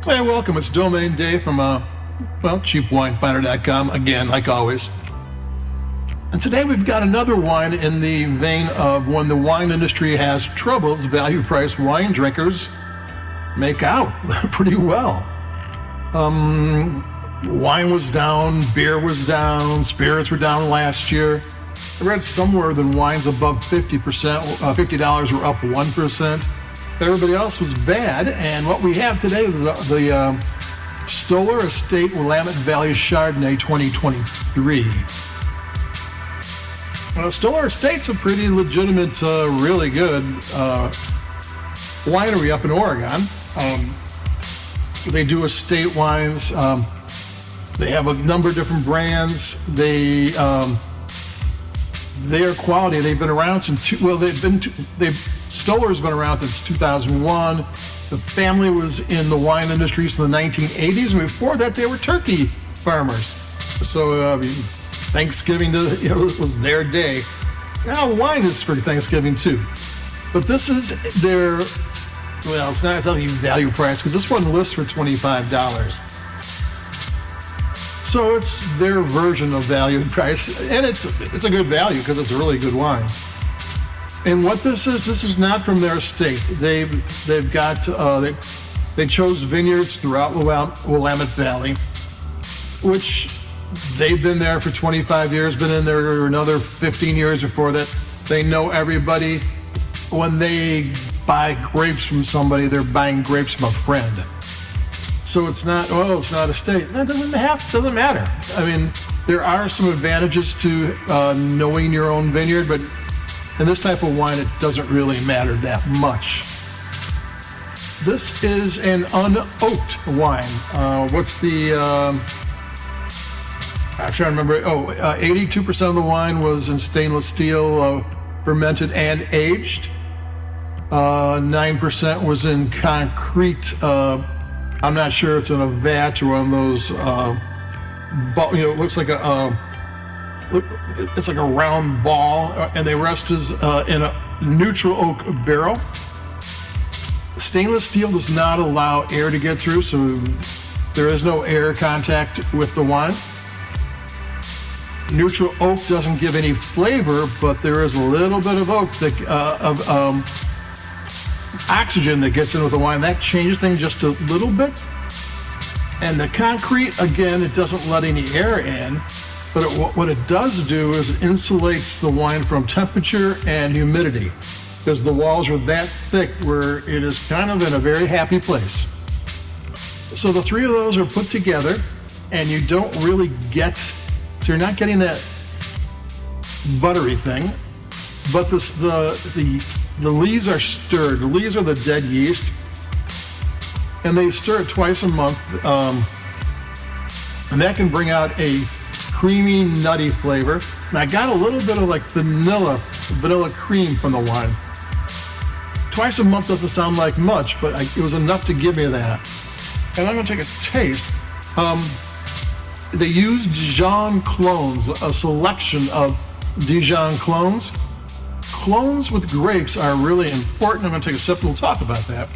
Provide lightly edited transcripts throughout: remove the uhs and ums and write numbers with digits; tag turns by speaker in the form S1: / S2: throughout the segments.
S1: Hey, welcome. It's Domain Dave from, cheapwinefinder.com, again, like always. And today we've got another wine in the vein of when the wine industry has troubles, value-priced wine drinkers make out pretty well. Wine was down, beer was down, spirits were down last year. I read somewhere that wines above $50 were up 1%. Everybody else was bad, and what we have today is the Stoller Estate Willamette Valley Chardonnay 2023. Stoller Estate's a pretty legitimate, really good winery up in Oregon. They do estate wines. They have a number of different brands. They are quality. They've been around since Stoller's been around since 2001. The family was in the wine industry since the 1980s, and before that, they were turkey farmers. So Thanksgiving was their day. Now wine is for Thanksgiving too, but this is their it's not exactly value price because this one lists for $25. So it's their version of value price, and it's a good value because it's a really good wine. And what this is not from their estate. They chose vineyards throughout Willamette Valley, which they've been there for 25 years, been in there another 15 years before that. They know everybody. When they buy grapes from somebody, they're buying grapes from a friend. So it's not estate. That doesn't matter. I mean, there are some advantages to knowing your own vineyard, but in this type of wine, it doesn't really matter that much. This is an unoaked wine. I'm trying to remember. 82% of the wine was in stainless steel, fermented and aged. 9% was in concrete. I'm not sure it's in a vat or one of those. It looks like it's like a round ball, and the rest is in a neutral oak barrel. Stainless steel does not allow air to get through, so there is no air contact with the wine. Neutral oak doesn't give any flavor, but there is a little bit of oxygen that gets in with the wine. That changes things just a little bit. And the concrete, again, it doesn't let any air in, but what it does do is it insulates the wine from temperature and humidity, because the walls are that thick where it is kind of in a very happy place. So the three of those are put together, and you don't really so you're not getting that buttery thing, but the lees are stirred. The lees are the dead yeast, and they stir it twice a month, and that can bring out a creamy, nutty flavor. And I got a little bit of like vanilla cream from the wine. Twice a month doesn't sound like much, but it was enough to give me that. And I'm going to take a taste. They use Dijon clones, a selection of Dijon clones. Clones with grapes are really important. I'm going to take a sip and we'll talk about that.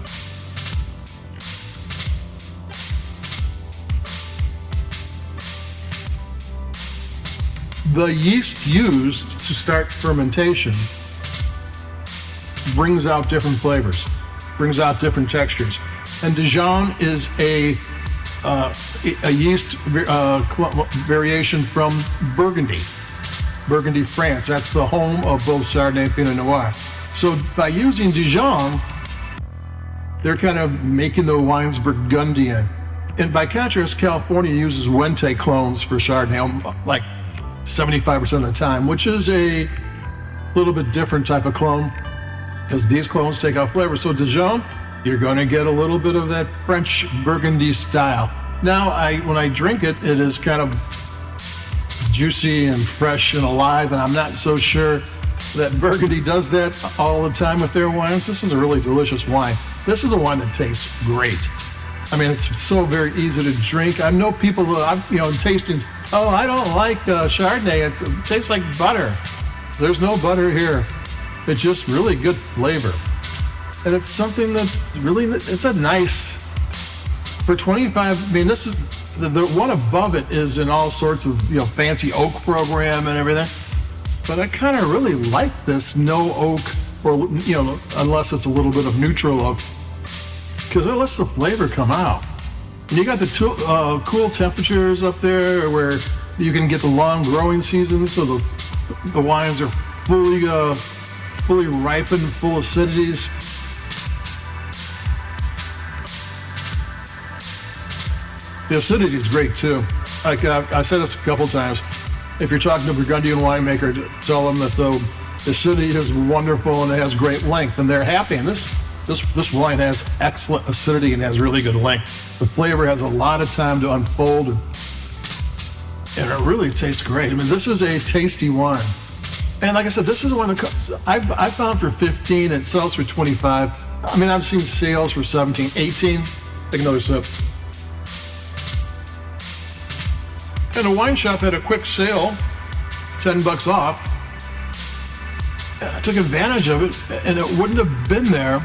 S1: The yeast used to start fermentation brings out different flavors, brings out different textures. And Dijon is a yeast variation from Burgundy, France. That's the home of both Chardonnay and Pinot Noir. So by using Dijon, they're kind of making the wines Burgundian. And by contrast, California uses Wente clones for Chardonnay, like 75% of the time, which is a little bit different type of clone, because these clones take out flavor. So Dijon, you're going to get a little bit of that French Burgundy style. Now, when I drink it, it is kind of juicy and fresh and alive, and I'm not so sure that Burgundy does that all the time with their wines. This is a really delicious wine. This is a wine that tastes great. I mean, it's so very easy to drink. I know people that in tastings, I don't like Chardonnay. It tastes like butter. There's no butter here. It's just really good flavor. And it's something that's really, it's a nice For 25, I mean, this is the one above it is in all sorts of fancy oak program and everything. But I kind of really like this no oak, or unless it's a little bit of neutral oak, because it lets the flavor come out. And you got the cool temperatures up there where you can get the long growing seasons, so the wines are fully ripened, full acidities. The acidity is great too. Like I said this a couple times. If you're talking to a Burgundian winemaker, tell them that the acidity is wonderful and it has great length, and they're happy. And this wine has excellent acidity and has really good length. The flavor has a lot of time to unfold, and it really tastes great. I mean, this is a tasty wine. And like I said, this is one that I found for 15. It sells for 25. I mean, I've seen sales for 17, 18. Take another sip. And a wine shop had a quick sale, $10 off. And I took advantage of it, and it wouldn't have been there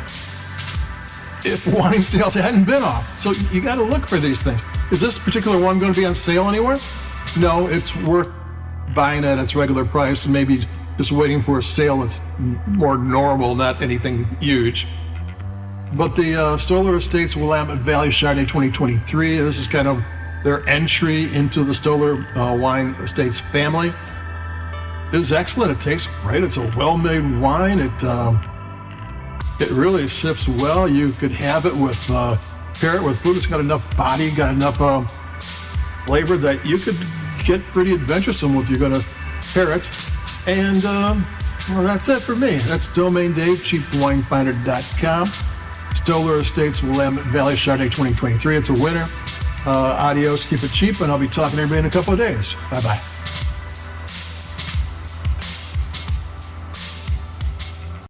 S1: if wine sales hadn't been off. So you got to look for these things. Is this particular one going to be on sale anywhere? No, it's worth buying at its regular price and maybe just waiting for a sale that's more normal, not anything huge. But the Stoller Estates Willamette Valley Chardonnay 2023, this is kind of their entry into the Stoller Wine Estates family. It's excellent. It tastes great. It's a well-made wine. It really sips well. You could have it with pair it with food. It's got enough body, got enough flavor that you could get pretty adventuresome with. You're going to pair it. And well, that's it for me. That's Domain Dave, cheapwinefinder.com. Stoller Estates Willamette Valley Chardonnay 2023. It's a winner. Adios, keep it cheap, and I'll be talking to everybody in a couple of days. Bye-bye.